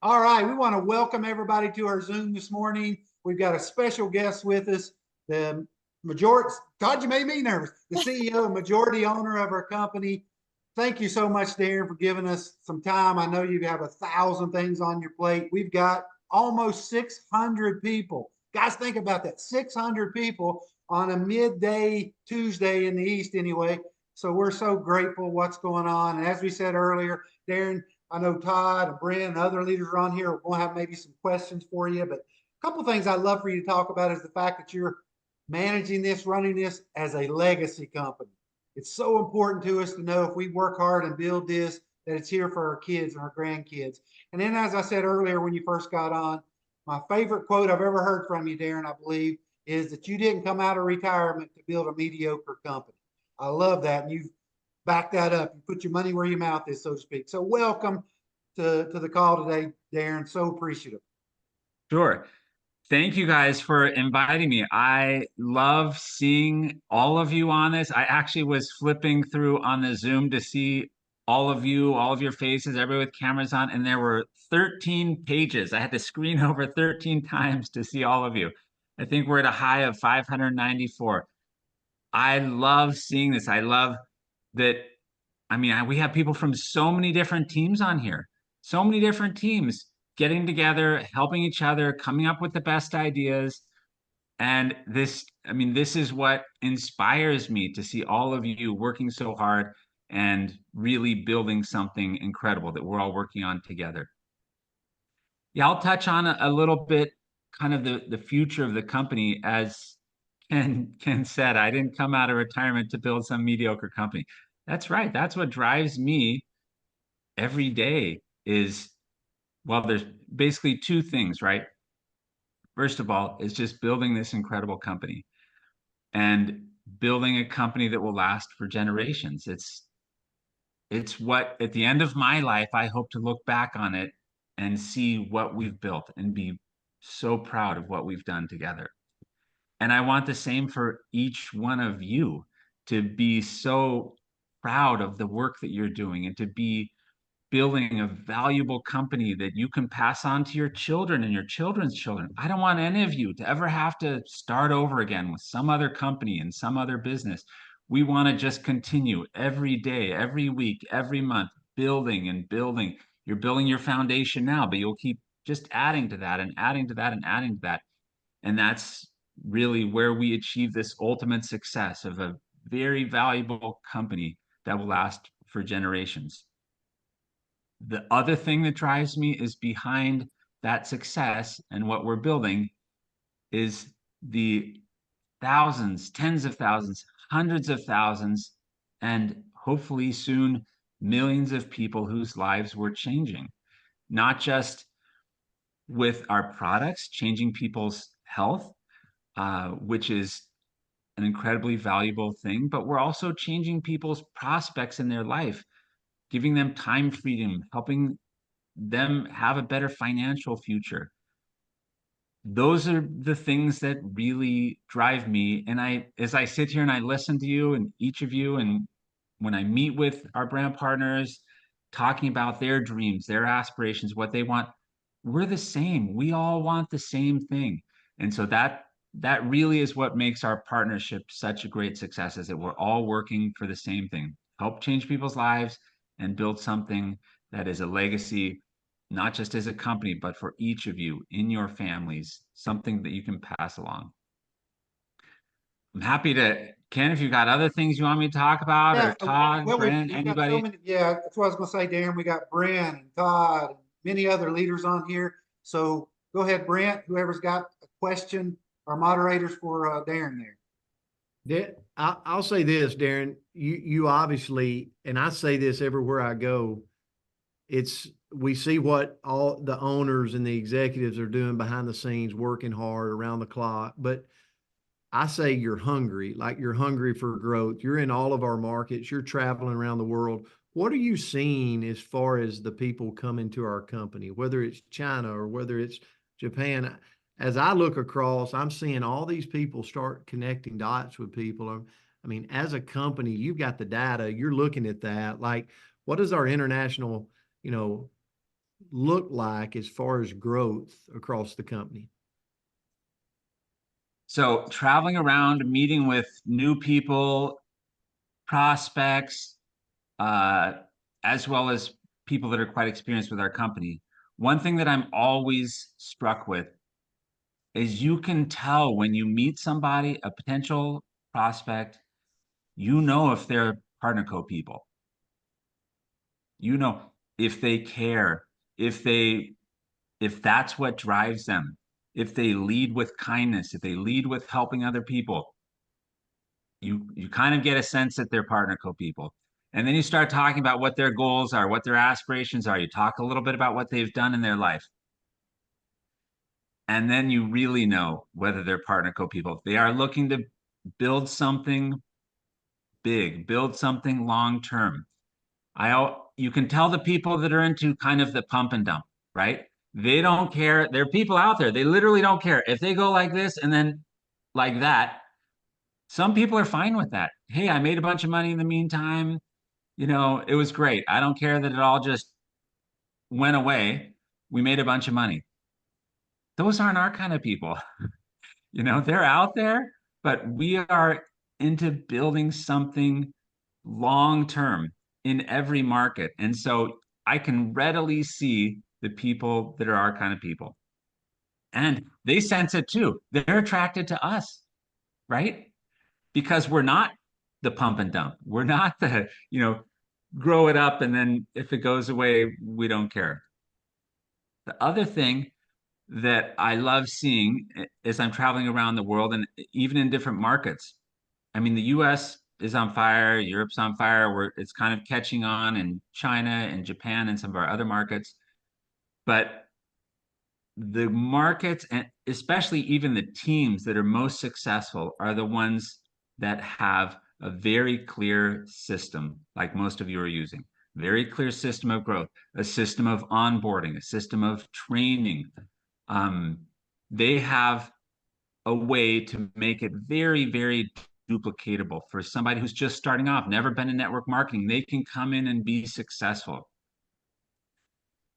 All right, we want to welcome everybody to our Zoom this morning. We've got a special guest with us, the majority, Todd, you made me nervous, the CEO and majority owner of our company. Thank you so much, Darren, for giving us some time. I know you have 1,000 things on your plate. We've got almost 600 people. Guys, think about that, 600 people on a midday Tuesday in the East anyway. So we're so grateful what's going on. And as we said earlier, Darren, I know Todd and Brent and other leaders are on here. We're going to have maybe some questions for you, but a couple of things I'd love for you to talk about is the fact that you're managing this, running this as a legacy company. It's so important to us to know if we work hard and build this, that it's here for our kids and our grandkids. And then, as I said earlier when you first got on, my favorite quote I've ever heard from you, Darren, I believe, is that you didn't come out of retirement to build a mediocre company. I love that. And you've back that up. You put your money where your mouth is, so to speak. So welcome to the call today, Darren. So appreciative. Sure. Thank you guys for inviting me. I love seeing all of you on this. I actually was flipping through on the Zoom to see all of you, all of your faces, everybody with cameras on, and there were 13 pages. I had to screen over 13 times to see all of you. I think we're at a high of 594. I love seeing this. I love that. I mean, we have people from so many different teams on here, so many different teams getting together, helping each other, coming up with the best ideas. And this, I mean, this is what inspires me to see all of you working so hard and really building something incredible that we're all working on together. Yeah, I'll touch on a little bit kind of the future of the company. As Ken said, I didn't come out of retirement to build some mediocre company. That's right. That's what drives me every day is, well, there's basically two things, right? First of all, is just building this incredible company and building a company that will last for generations. It's what at the end of my life, I hope to look back on it and see what we've built and be so proud of what we've done together. And I want the same for each one of you to be so proud of the work that you're doing and to be building a valuable company that you can pass on to your children and your children's children. I don't want any of you to ever have to start over again with some other company and some other business. We want to just continue every day, every week, every month, building and building. You're building your foundation now, but you'll keep just adding to that and adding to that and adding to that. And that's really where we achieve this ultimate success of a very valuable company that will last for generations. The other thing that drives me is behind that success and what we're building is the thousands, tens of thousands, hundreds of thousands, and hopefully soon millions of people whose lives we're changing, not just with our products, changing people's health, which is an incredibly valuable thing, but we're also changing people's prospects in their life, giving them time freedom, helping them have a better financial future. Those are the things that really drive me. And as I sit here and I listen to you and each of you, and when I meet with our brand partners, talking about their dreams, their aspirations, what they want, we're the same. We all want the same thing. And so that really is what makes our partnership such a great success, is that we're all working for the same thing, help change people's lives and build something that is a legacy, not just as a company, but for each of you in your families, something that you can pass along. I'm happy to, Ken, if you've got other things you want me to talk about, Yeah, or Todd, well, Brent, we've got so anybody. many. Yeah, that's what I was going to say, Darren. We got Brent and Todd and many other leaders on here. So go ahead, Brent. Whoever's got a question, our moderators for Darren there. I'll say this, Darren. You obviously, and I say this everywhere I go. We see what all the owners and the executives are doing behind the scenes, working hard around the clock. But I say you're hungry, like you're hungry for growth. You're in all of our markets. You're traveling around the world. What are you seeing as far as the people coming to our company, whether it's China or whether it's Japan? As I look across, I'm seeing all these people start connecting dots with people. I mean, as a company, you've got the data, you're looking at that. Like, what does our international, you know, look like as far as growth across the company? So traveling around, meeting with new people, prospects, uh, as well as people that are quite experienced with our company. One thing that I'm always struck with is you can tell when you meet somebody, a potential prospect, you know if they're partner co people. You know if they care, if that's what drives them, if they lead with kindness, if they lead with helping other people. You kind of get a sense that they're partner co people. And then you start talking about what their goals are, what their aspirations are. You talk a little bit about what they've done in their life. And then you really know whether they're partner co people. If they are looking to build something big, build something long term. You can tell the people that are into kind of the pump and dump, right? They don't care. There are people out there, they literally don't care. If they go like this and then like that, some people are fine with that. Hey, I made a bunch of money in the meantime. It was great. I don't care that it all just went away. We made a bunch of money. Those aren't our kind of people. They're out there, but we are into building something long term in every market. And so I can readily see the people that are our kind of people. And they sense it too. They're attracted to us, right? Because we're not the pump and dump. We're not the, grow it up and then if it goes away, we don't care. The other thing that I love seeing as I'm traveling around the world and even in different markets. I mean, the US is on fire, Europe's on fire, it's kind of catching on in China and Japan and some of our other markets. But the markets, and especially even the teams that are most successful, are the ones that have a very clear system, like most of you are using. Very clear system of growth, a system of onboarding, a system of training. They have a way to make it very, very duplicatable for somebody who's just starting off, never been in network marketing. They can come in and be successful.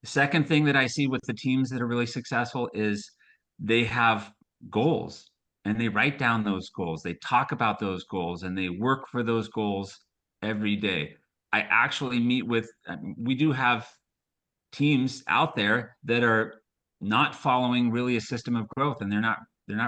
The second thing that I see with the teams that are really successful is they have goals and they write down those goals. They talk about those goals and they work for those goals every day. I actually we do have teams out there that are not following really a system of growth, and they're not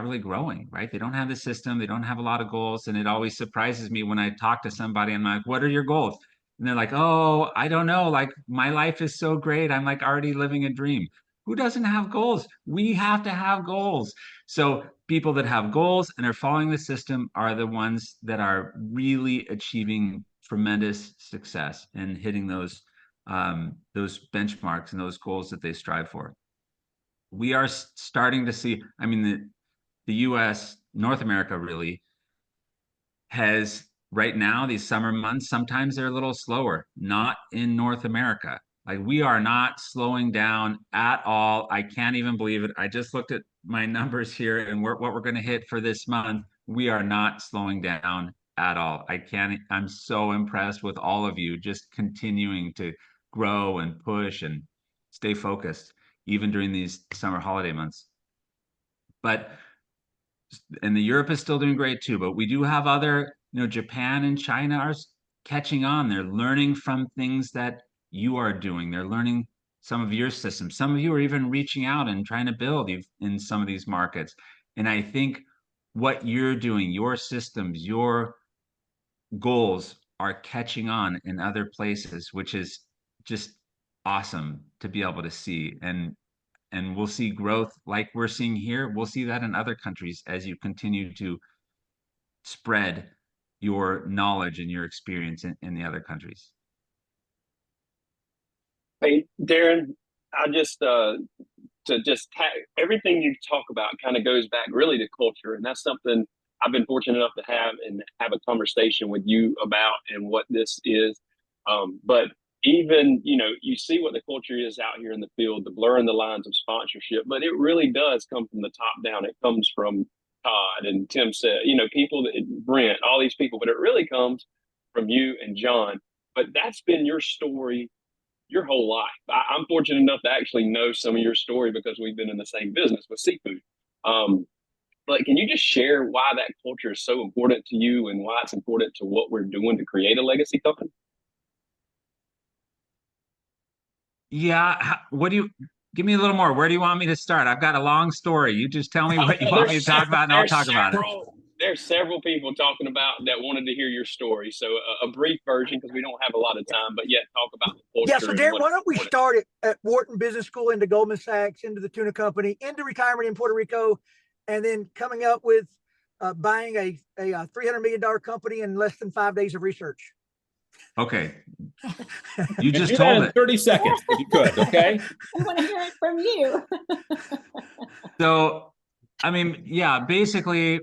really growing, right? They don't have the system, they don't have a lot of goals. And it always surprises me when I talk to somebody and I'm like, what are your goals? And they're like, oh, I don't know. Like, my life is so great. I'm like already living a dream. Who doesn't have goals? We have to have goals. So people that have goals and are following the system are the ones that are really achieving tremendous success and hitting those benchmarks and those goals that they strive for. We are starting to see, I mean, the US, North America really has right now, these summer months, sometimes they're a little slower, not in North America. Like, we are not slowing down at all. I can't even believe it. I just looked at my numbers here and what we're going to hit for this month. We are not slowing down at all. I'm so impressed with all of you just continuing to grow and push and stay focused, even during these summer holiday months. And the Europe is still doing great too, but we do have other, Japan and China are catching on. They're learning from things that you are doing. They're learning some of your systems. Some of you are even reaching out and trying to build in some of these markets. And I think what you're doing, your systems, your goals are catching on in other places, which is just awesome to be able to see. And we'll see growth like we're seeing here. We'll see that in other countries as you continue to spread your knowledge and your experience in the other countries. Hey, Darren, I just everything you talk about kind of goes back really to culture, and that's something I've been fortunate enough to have a conversation with you about and what this is. But even, you see what the culture is out here in the field, the blurring the lines of sponsorship, but it really does come from the top down. It comes from Todd and Tim said, people that Brent, all these people, but it really comes from you and John. But that's been your story your whole life. I'm fortunate enough to actually know some of your story because we've been in the same business with seafood. But can you just share why that culture is so important to you and why it's important to what we're doing to create a legacy company? Yeah. What do you give me a little more? Where do you want me to start? I've got a long story. You just tell me what you want me to talk about and I'll talk about it. There's several people talking about that wanted to hear your story. So a brief version because we don't have a lot of time, but yet talk about the culture. Yeah, so Darren, why don't we start at Wharton Business School, into Goldman Sachs, into the tuna company, into retirement in Puerto Rico, and then coming up with buying a $300 million company in less than 5 days of research. Okay. You just do told that in it. 30 seconds if you could, okay? I want to hear it from you. So, I mean, yeah, basically,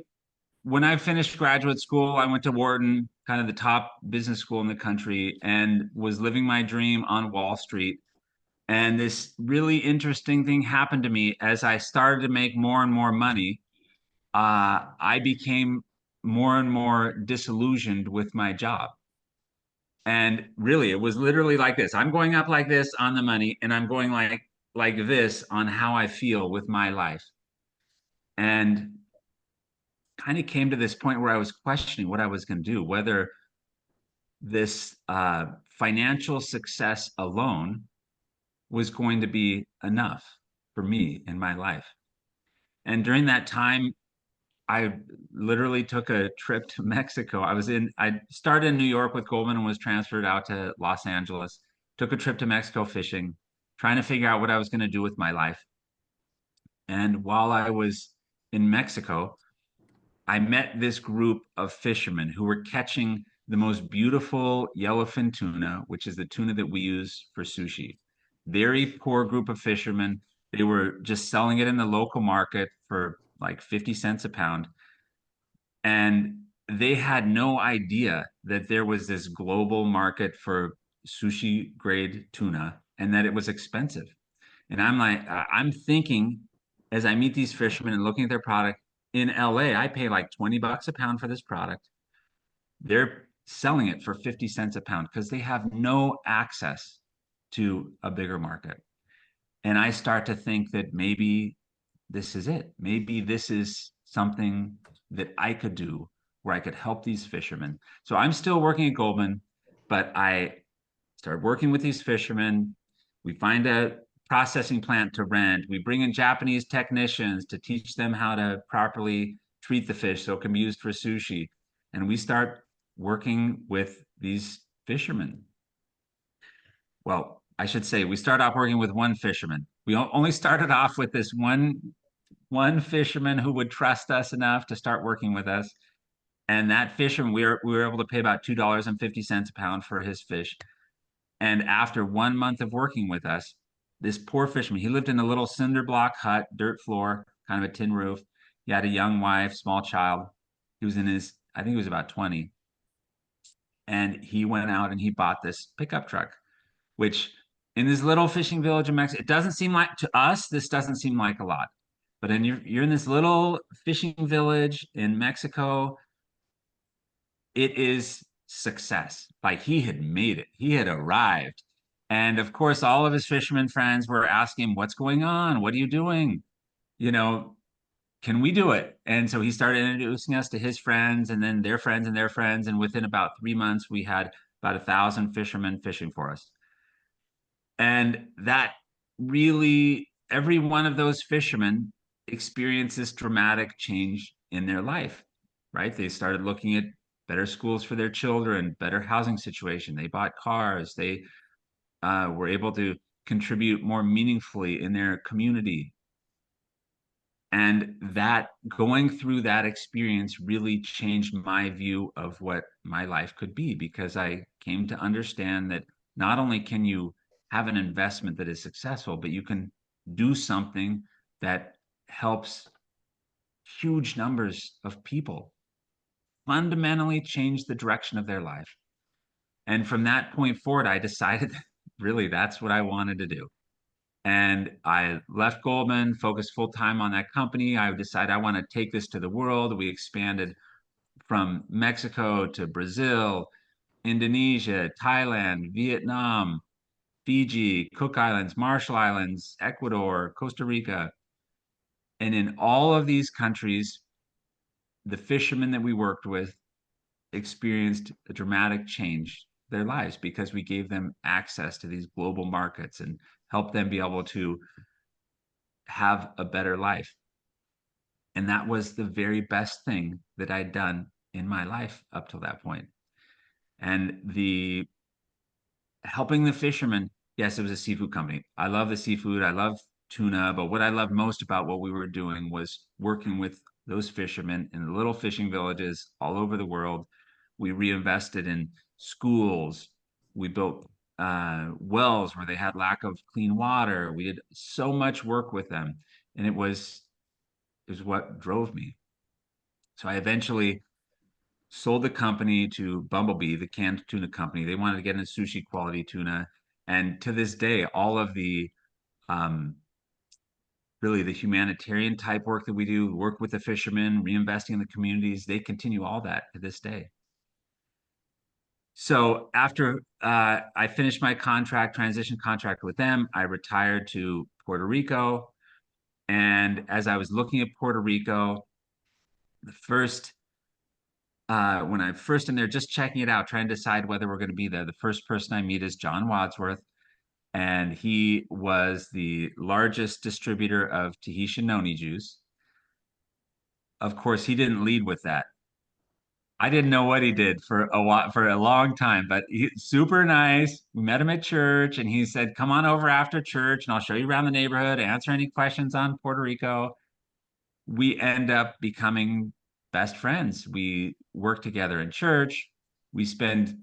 when I finished graduate school, I went to Wharton, kind of the top business school in the country, and was living my dream on Wall Street. And this really interesting thing happened to me as I started to make more and more money. I became more and more disillusioned with my job. And really, it was literally like this. I'm going up like this on the money, and I'm going like this on how I feel with my life. And kind of came to this point where I was questioning what I was going to do, whether this financial success alone was going to be enough for me in my life. And during that time, I literally took a trip to Mexico. I started in New York with Goldman and was transferred out to Los Angeles. Took a trip to Mexico fishing, trying to figure out what I was going to do with my life. And while I was in Mexico, I met this group of fishermen who were catching the most beautiful yellowfin tuna, which is the tuna that we use for sushi. Very poor group of fishermen. They were just selling it in the local market for like 50 cents a pound. And they had no idea that there was this global market for sushi grade tuna and that it was expensive. And I'm thinking as I meet these fishermen and looking at their product in LA, I pay like 20 bucks a pound for this product. They're selling it for 50 cents a pound because they have no access to a bigger market. And I start to think that maybe this is it. Maybe this is something that I could do where I could help these fishermen. So I'm still working at Goldman, but I started working with these fishermen. We find a processing plant to rent. We bring in Japanese technicians to teach them how to properly treat the fish so it can be used for sushi. And we start working with these fishermen. Well, I should say we start off working with one fisherman. We only started off with this one fisherman who would trust us enough to start working with us. And that fisherman, we were able to pay about $2.50 a pound for his fish. And after 1 month of working with us, this poor fisherman, he lived in a little cinder block hut, dirt floor, kind of a tin roof. He had a young wife, small child. He was I think he was about 20. And he went out and he bought this pickup truck, which in this little fishing village in Mexico, it doesn't seem like, to us, this doesn't seem like a lot. But you're in this little fishing village in Mexico, it is success. Like he had made it. He had arrived. And of course, all of his fishermen friends were asking, what's going on? What are you doing? You know, can we do it? And so he started introducing us to his friends and then their friends and their friends. And within about 3 months, we had about 1,000 fishermen fishing for us. And that really, every one of those fishermen experienced this dramatic change in their life, right? They started looking at better schools for their children, better housing situation. They bought cars. They were able to contribute more meaningfully in their community. And that going through that experience really changed my view of what my life could be, because I came to understand that not only can you have an investment that is successful, but you can do something that helps huge numbers of people fundamentally change the direction of their life. And from that point forward, I decided that really that's what I wanted to do. And I left Goldman, focused full time on that company. I decided I want to take this to the world. We expanded from Mexico to Brazil, Indonesia, Thailand, Vietnam, Fiji, Cook Islands, Marshall Islands, Ecuador, Costa Rica. And in all of these countries, the fishermen that we worked with experienced a dramatic change in their lives because we gave them access to these global markets and helped them be able to have a better life. And that was the very best thing that I'd done in my life up till that point. And the helping the fishermen, yes, it was a seafood company. I love the seafood. I love tuna. But what I loved most about what we were doing was working with those fishermen in the little fishing villages all over the world. We reinvested in schools. We built wells where they had lack of clean water. We did so much work with them. And it was what drove me. So I eventually sold the company to Bumblebee, the canned tuna company. They wanted to get into sushi quality tuna. And to this day, all of the really the humanitarian type work that we do, work with the fishermen, reinvesting in the communities, they continue all that to this day. So after I finished my transition contract with them, I retired to Puerto Rico. And as I was looking at Puerto Rico, when I first in there, just checking it out, trying to decide whether we're going to be there, the first person I meet is John Wadsworth, and he was the largest distributor of Tahitian noni juice. Of course, he didn't lead with that. I didn't know what he did for a long time, but super nice. We met him at church, and he said, "Come on over after church, and I'll show you around the neighborhood, answer any questions on Puerto Rico." We end up becoming best friends. We work together in church. We spend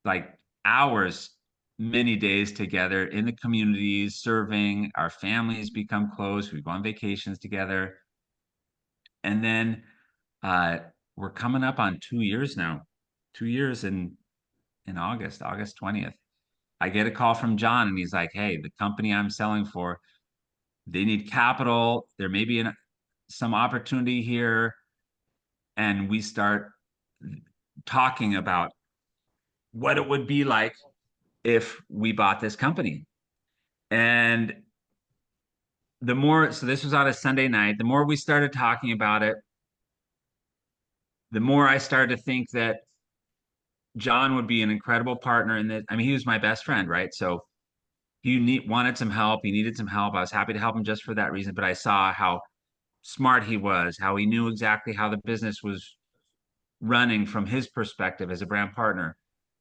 like hours, many days together in the communities, serving. Our families become close. We go on vacations together. And then we're coming up on 2 years now, 2 years in August 20th. I get a call from John, and he's like, "Hey, the company I'm selling for, they need capital. There may be some opportunity here." And we start talking about what it would be like if we bought this company. And so this was on a Sunday night, the more we started talking about it, the more I started to think that John would be an incredible partner in that. I mean, he was my best friend, right? So he wanted some help. He needed some help. I was happy to help him just for that reason. But I saw how smart he was, how he knew exactly how the business was running from his perspective as a brand partner.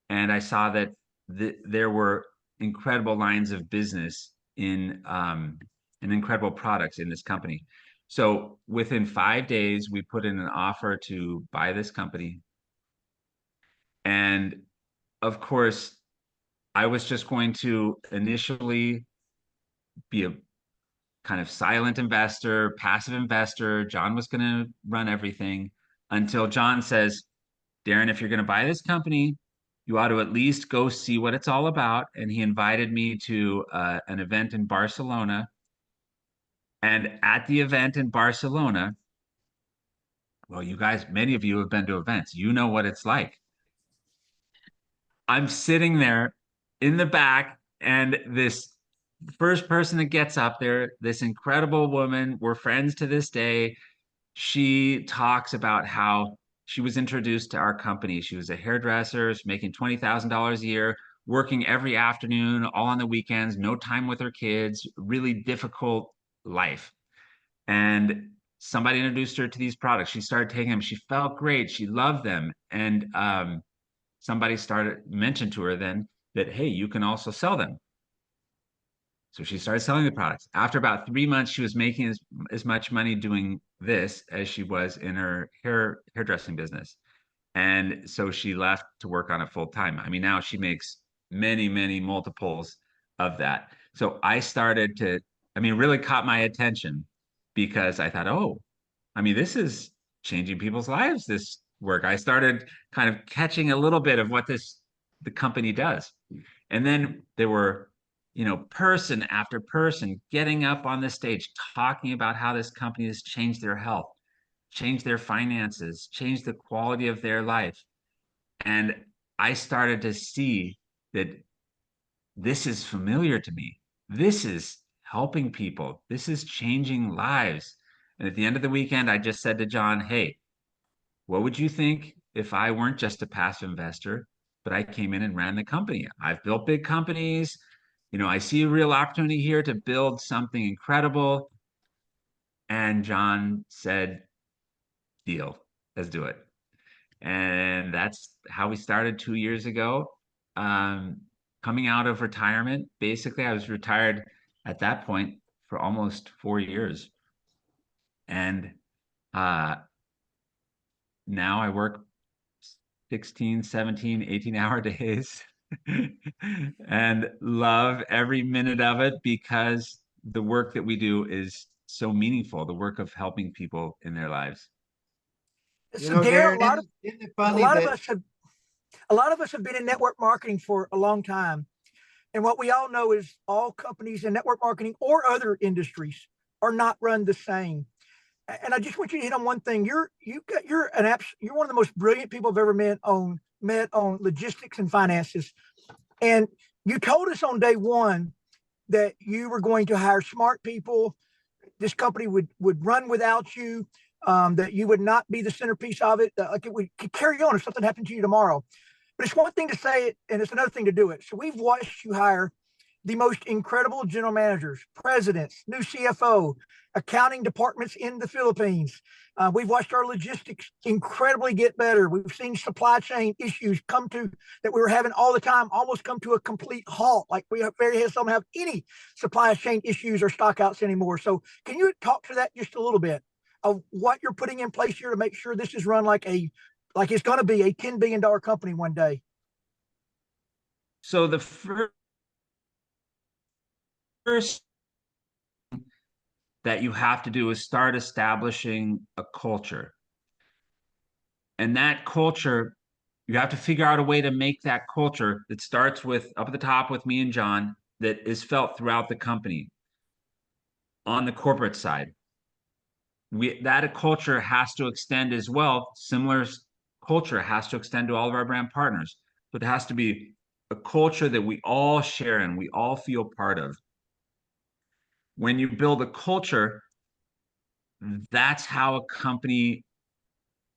And I saw that there were incredible lines of business and incredible products in this company. So within 5 days, we put in an offer to buy this company. And of course, I was just going to initially be a kind of silent investor, passive investor. John was going to run everything until John says, "Darren, if you're going to buy this company, you ought to at least go see what it's all about." And he invited me to an event in Barcelona. And at the event in Barcelona, well, you guys, many of you have been to events. You know what it's like. I'm sitting there in the back, and this first person that gets up there, this incredible woman, we're friends to this day. She talks about how she was introduced to our company. She was a hairdresser, making $20,000 a year, working every afternoon, all on the weekends, no time with her kids, really difficult life. And somebody introduced her to these products. She started taking them. She felt great. She loved them. And somebody mentioned to her then that, "Hey, you can also sell them." So she started selling the products. After about 3 months, she was making as much money doing this as she was in her hairdressing business. And so she left to work on it full time. I mean, now she makes many, many multiples of that. So really caught my attention because I thought, oh, I mean, this is changing people's lives, this work. I started kind of catching a little bit of what the company does. And then there were, person after person getting up on the stage, talking about how this company has changed their health, changed their finances, changed the quality of their life. And I started to see that this is familiar to me. This is helping people. This is changing lives. And at the end of the weekend, I just said to John, hey, what would you think if I weren't just a passive investor, but I came in and ran the company? I've built big companies. I see a real opportunity here to build something incredible. And John said, deal, let's do it. And that's how we started 2 years ago. Coming out of retirement, basically, I was retired at that point for almost 4 years. And now I work 16, 17, 18-hour days and love every minute of it because the work that we do is so meaningful, the work of helping people in their lives. So Darren, Darren, isn't it funny a lot of us have been in network marketing for a long time. And what we all know is all companies in network marketing or other industries are not run the same. And I just want you to hit on one thing. You're one of the most brilliant people I've ever met on logistics and finances. And you told us on day one that you were going to hire smart people. This company would run without you. That you would not be the centerpiece of it. Like it would carry on if something happened to you tomorrow. But it's one thing to say it, and it's another thing to do it. So we've watched you hire the most incredible general managers, presidents, new CFO, accounting departments in the Philippines. We've watched our logistics incredibly get better. We've seen supply chain issues that we were having all the time almost come to a complete halt. Like we very seldom have any supply chain issues or stockouts anymore. So can you talk to that just a little bit of what you're putting in place here to make sure this is run like it's going to be a $10 billion company one day? So the first that you have to do is start establishing a culture. And that culture, you have to figure out a way to make that culture that starts with up at the top with me and John, that is felt throughout the company. On the corporate side, that culture has to extend as well. Similar culture has to extend to all of our brand partners. But it has to be a culture that we all share in, we all feel part of. When you build a culture, that's how a company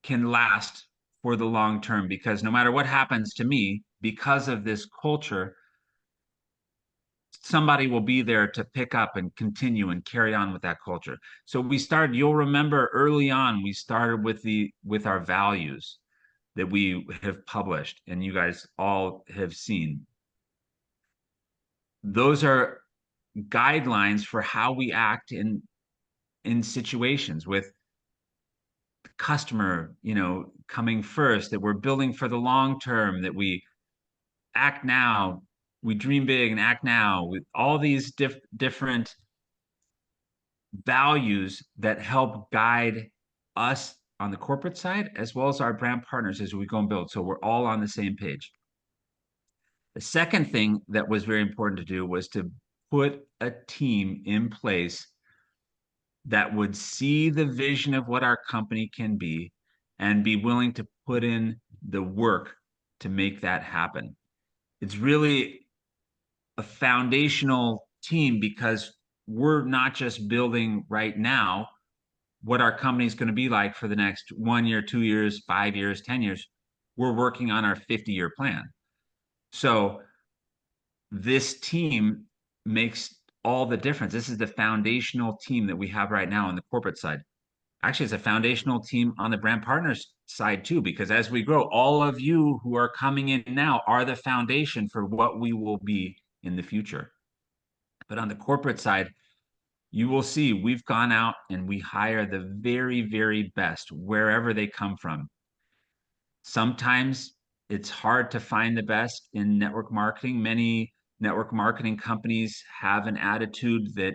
can last for the long term, because no matter what happens to me, because of this culture, somebody will be there to pick up and continue and carry on with that culture. So you'll remember early on, we started with our values that we have published and you guys all have seen. Those are guidelines for how we act in situations with the customer, coming first, that we're building for the long term, that we act now, we dream big and act now, with all these different values that help guide us on the corporate side, as well as our brand partners as we go and build. So we're all on the same page. The second thing that was very important to do was to put a team in place that would see the vision of what our company can be and be willing to put in the work to make that happen. It's really a foundational team because we're not just building right now what our company is going to be like for the next 1 year, 2 years, 5 years, 10 years. We're working on our 50-year plan. So this team makes all the difference. This is the foundational team that we have right now on the corporate side. Actually, it's a foundational team on the brand partners side too, because as we grow, all of you who are coming in now are the foundation for what we will be in the future. But on the corporate side, you will see we've gone out and we hire the very, very best wherever they come from. Sometimes it's hard to find the best in network marketing. Many network marketing companies have an attitude that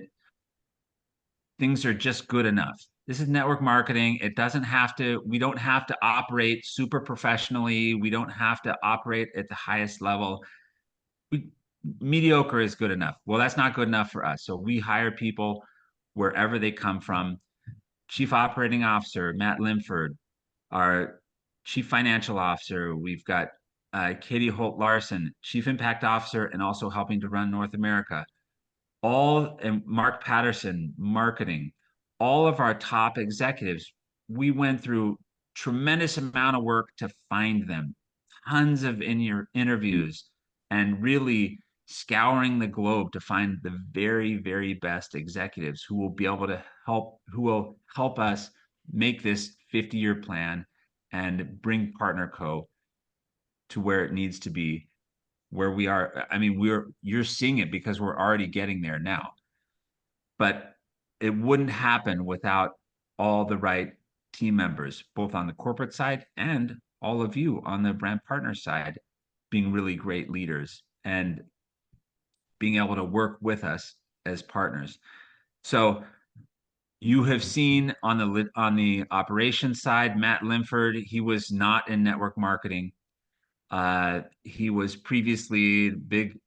things are just good enough. This is network marketing. We don't have to operate super professionally. We don't have to operate at the highest level. Mediocre is good enough. Well, that's not good enough for us. So we hire people wherever they come from. Chief Operating Officer, Matt Limford, our Chief Financial Officer. We've got Katie Holt Larson, Chief Impact Officer, and also helping to run North America. And Mark Patterson, marketing, all of our top executives, we went through tremendous amount of work to find them, tons of interviews, and really scouring the globe to find the very, very best executives who will be able to help us make this 50-year plan and bring PartnerCo to where it needs to be, where we are. I mean, you're seeing it because we're already getting there now. But it wouldn't happen without all the right team members, both on the corporate side and all of you on the brand partner side, being really great leaders and being able to work with us as partners. So you have seen on the operations side, Matt Linford, he was not in network marketing. He was previously big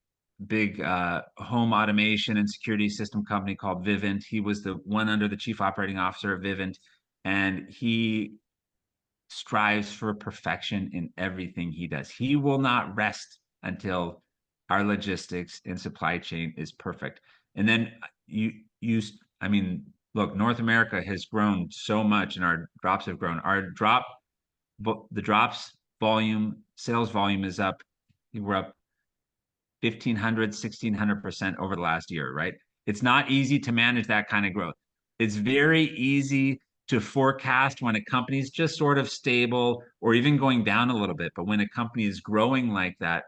home automation and security system company called Vivint. He was the one under the chief operating officer of Vivint, and he strives for perfection in everything he does. He will not rest until our logistics and supply chain is perfect. And then I mean, look, North America has grown so much and our drops have grown. The drops volume, sales volume is up. We're up 1,500, 1,600% over the last year, right? It's not easy to manage that kind of growth. It's very easy to forecast when a company is just sort of stable or even going down a little bit. But when a company is growing like that,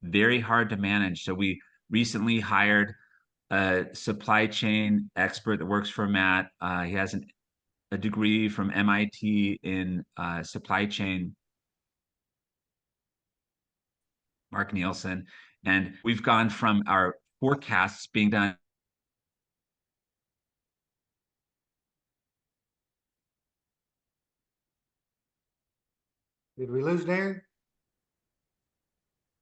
very hard to manage. So we recently hired a supply chain expert that works for Matt. He has a degree from MIT in supply chain, Mark Nielsen. And we've gone from our forecasts being done. Did we lose Darren?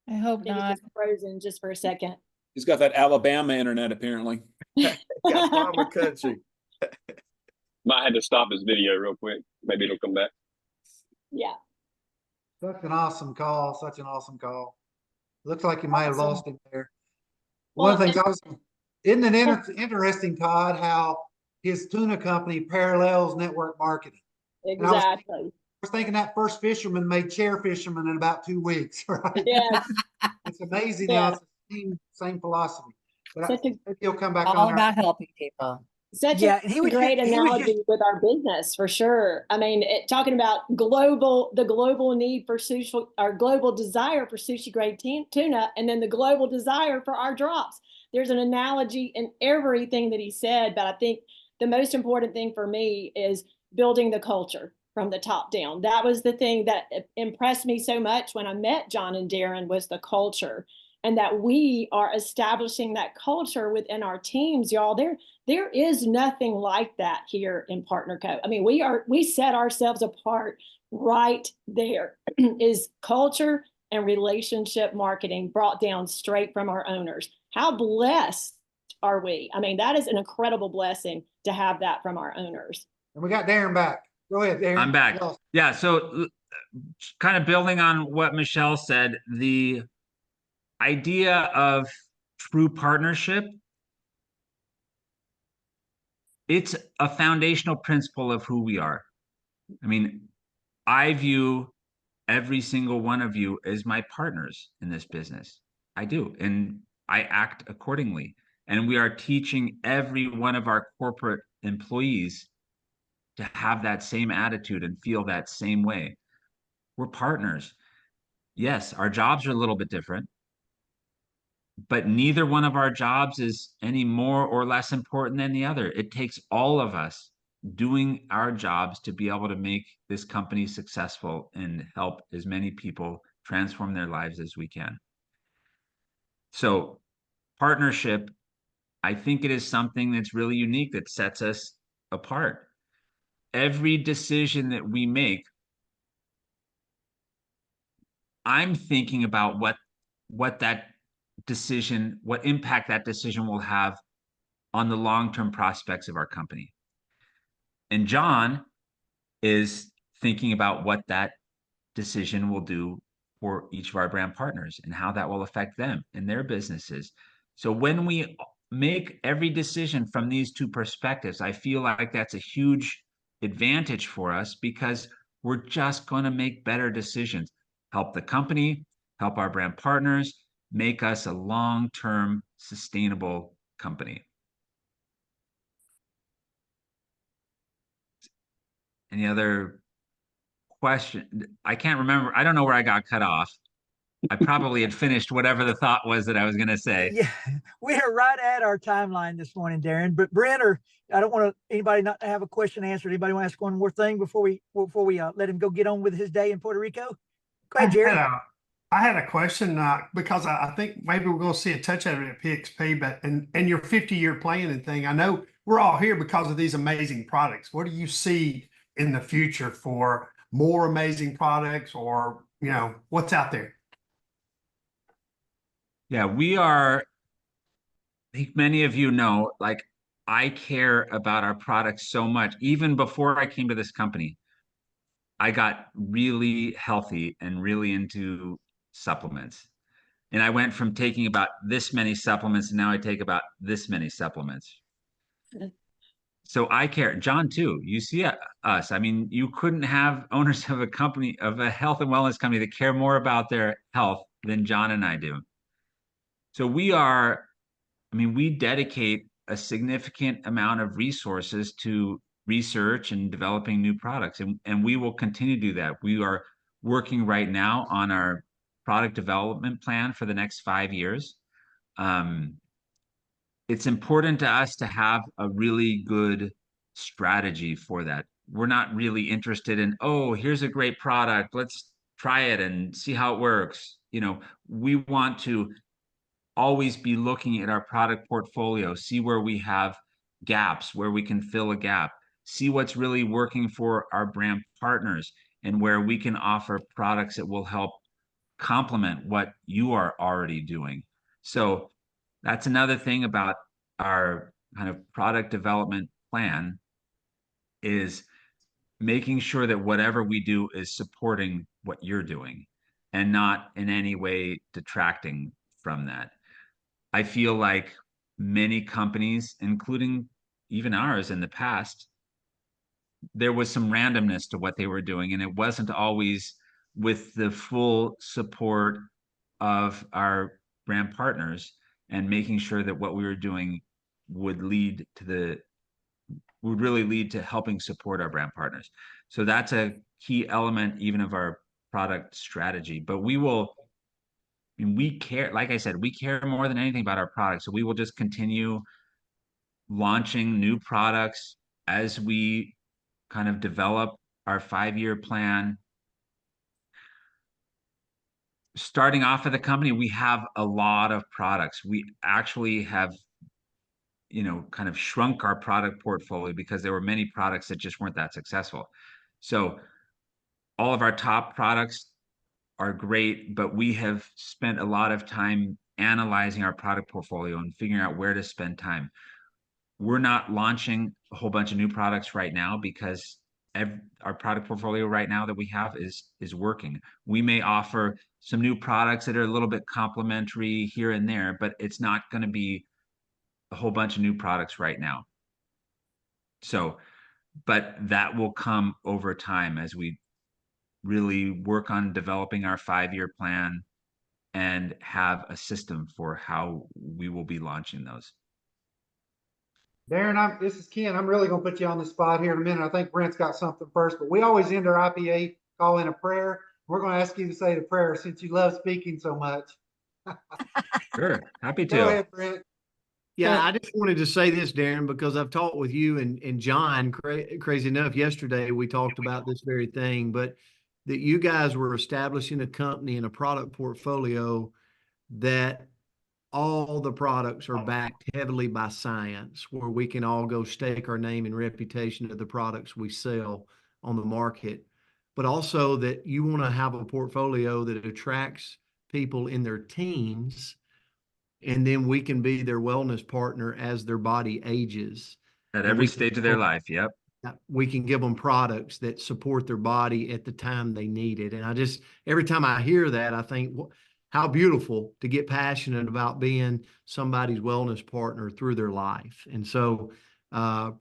I hope Maybe not. just frozen just for a second. He's got that Alabama internet, apparently. Got farmer country. Might have to stop his video real quick. Maybe it'll come back. Yeah. Such an awesome call. Such an awesome call. Looks like you might have lost him there. One of the things isn't it interesting, Todd, how his tuna company parallels network marketing? Exactly. I was thinking that first fisherman made chair fisherman in about 2 weeks, right? Yes. It's amazing Yeah. how it's the same philosophy. But Such a- maybe he'll come back All on. about helping people. Such Yeah, a great he was analogy just with our business, for sure. I mean, talking about the global need for sushi, our global desire for sushi grade tuna, and then the global desire for our drops. There's an analogy in everything that he said, but I think the most important thing for me is building the culture from the top down. That was the thing that impressed me so much when I met John and Darren, was the culture, and that we are establishing that culture within our teams, y'all. There is nothing like that here in PartnerCo. I mean, we set ourselves apart right there. Is culture and relationship marketing brought down straight from our owners. How blessed are we? I mean, that is an incredible blessing to have that from our owners. And we got Darren back. Go ahead, Darren. I'm back. Yeah. So kind of building on what Michelle said, the idea of true partnership, it's a foundational principle of who we are. I mean, I view every single one of you as my partners in this business. I do. And I act accordingly. And we are teaching every one of our corporate employees to have that same attitude and feel that same way. We're partners. Yes, our jobs are a little bit different, but neither one of our jobs is any more or less important than the other. It takes all of us doing our jobs to be able to make this company successful and help as many people transform their lives as we can. So partnership, I think it is something that's really unique that sets us apart. Every decision that we make, I'm thinking about what that decision, what impact that decision will have on the long-term prospects of our company. And John is thinking about what that decision will do for each of our brand partners and how that will affect them and their businesses. So when we make every decision from these two perspectives, I feel like that's a huge advantage for us because we're just going to make better decisions, help the company, help our brand partners, make us a long-term sustainable company. Any other question? I can't remember. I don't know where I got cut off. I probably had finished whatever the thought was that I was going to say. Yeah, we are right at our timeline this morning, Darren. But Brent, or I don't want anybody not to have a question answered. Anybody want to ask one more thing before we let him go get on with his day in Puerto Rico? Go ahead, Jerry. I had a question because I think maybe we're going to see a touch of it at PXP, but and your 50-year planning thing. I know we're all here because of these amazing products. What do you see in the future for more amazing products, or what's out there? Yeah, we are, I think many of you know, like I care about our products so much. Even before I came to this company, I got really healthy and really into supplements. And I went from taking about this many supplements and now I take about this many supplements. So I care. John, too. You see us. I mean, you couldn't have owners of a company, of a health and wellness company that care more about their health than John and I do. So we dedicate a significant amount of resources to research and developing new products. And we will continue to do that. We are working right now on our product development plan for the next 5 years. It's important to us to have a really good strategy for that. We're not really interested in, oh, here's a great product, let's try it and see how it works. We want to always be looking at our product portfolio, see where we have gaps, where we can fill a gap, see what's really working for our brand partners, and where we can offer products that will help complement what you are already doing. So that's another thing about our kind of product development plan, is making sure that whatever we do is supporting what you're doing and not in any way detracting from that. I feel like many companies, including even ours in the past, there was some randomness to what they were doing, and it wasn't always with the full support of our brand partners, and making sure that what we were doing would really lead to helping support our brand partners. So that's a key element even of our product strategy. But we care, like I said, we care more than anything about our products. So we will just continue launching new products as we kind of develop our 5-year plan. Starting off at the company, we have a lot of products. We actually have, kind of shrunk our product portfolio because there were many products that just weren't that successful. So all of our top products are great, but we have spent a lot of time analyzing our product portfolio and figuring out where to spend time. We're not launching a whole bunch of new products right now because our product portfolio right now that we have is working. We may offer some new products that are a little bit complementary here and there, but it's not going to be a whole bunch of new products right now. So, but that will come over time as we really work on developing our 5-year plan and have a system for how we will be launching those. Darren, this is Ken. I'm really going to put you on the spot here in a minute. I think Brent's got something first, but we always end our IPA call in a prayer. We're going to ask you to say the prayer since you love speaking so much. Sure, happy to. Go ahead, Brent. Yeah, I just wanted to say this, Darren, because I've talked with you and John, crazy enough, yesterday we talked about this very thing, but that you guys were establishing a company and a product portfolio that all the products are backed heavily by science, where we can all go stake our name and reputation to the products we sell on the market, but also that you want to have a portfolio that attracts people in their teens, and then we can be their wellness partner as their body ages. At every stage of their life. Yep. we can give them products that support their body at the time they need it. And every time I hear that, I think, how beautiful to get passionate about being somebody's wellness partner through their life. And so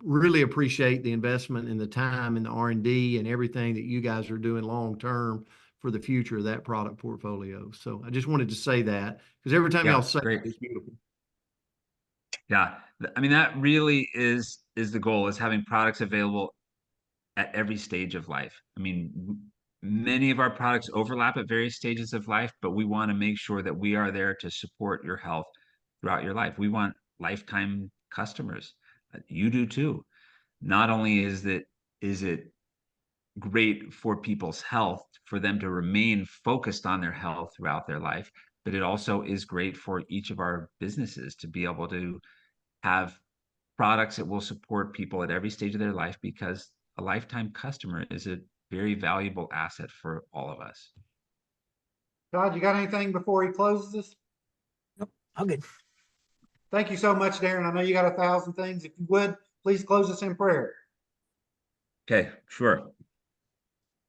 really appreciate the investment and the time and the R&D and everything that you guys are doing long-term for the future of that product portfolio. So I just wanted to say that, because every time y'all say it, it's beautiful. Yeah. I mean, that really is the goal, is having products available at every stage of life. I mean, many of our products overlap at various stages of life, but we want to make sure that we are there to support your health throughout your life. We want lifetime customers. You do too. Not only is it great for people's health, for them to remain focused on their health throughout their life, but it also is great for each of our businesses to be able to have products that will support people at every stage of their life, because a lifetime customer is a very valuable asset for all of us. Todd, you got anything before he closes this? Nope, I'm good. Thank you so much, Darren. I know you got 1,000 things. If you would, please close us in prayer. Okay, sure.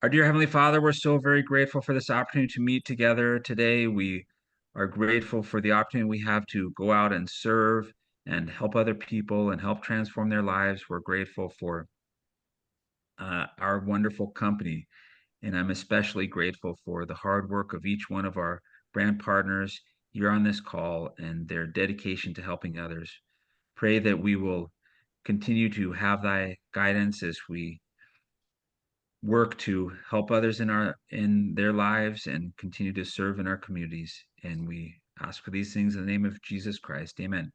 Our dear Heavenly Father, we're so very grateful for this opportunity to meet together today. We are grateful for the opportunity we have to go out and serve and help other people and help transform their lives. We're grateful for our wonderful company. And I'm especially grateful for the hard work of each one of our brand partners here on this call and their dedication to helping others. Pray that we will continue to have thy guidance as we work to help others in their lives and continue to serve in our communities. And we ask for these things in the name of Jesus Christ. Amen.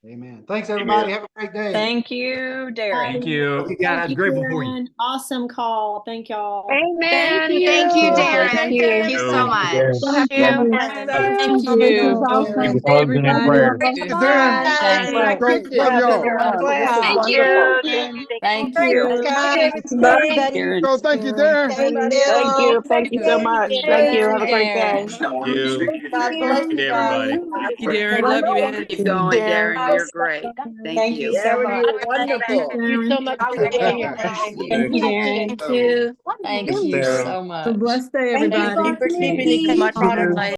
Amen. Thanks, everybody. Amen. Have a great day. Thank you, Darren. Thank you. Thank you guys. Grateful for you. Darren. Awesome call. Thank y'all. Amen. Thank you, Darren. Thank you so much. Thank you. Thank you. you. Closing in prayer. Thank you, Darren. Thank you. Great job, everyone. Thank Thank you. you. Thank Thank you. you, guys. Darren. Thank you, Darren. Thank you. Thank you so much. Thank you. Have a great day. Thank you. God bless Good you day, guys. everybody. Thank you, Darren. Love you, man. Keep going, Darren. You're great. Thank you so much. Wonderful. Thank you so much for doing it. Thank you, Darren. Thank you. Thank you so much. Blessed day, Thank everybody. you for keeping me my product life.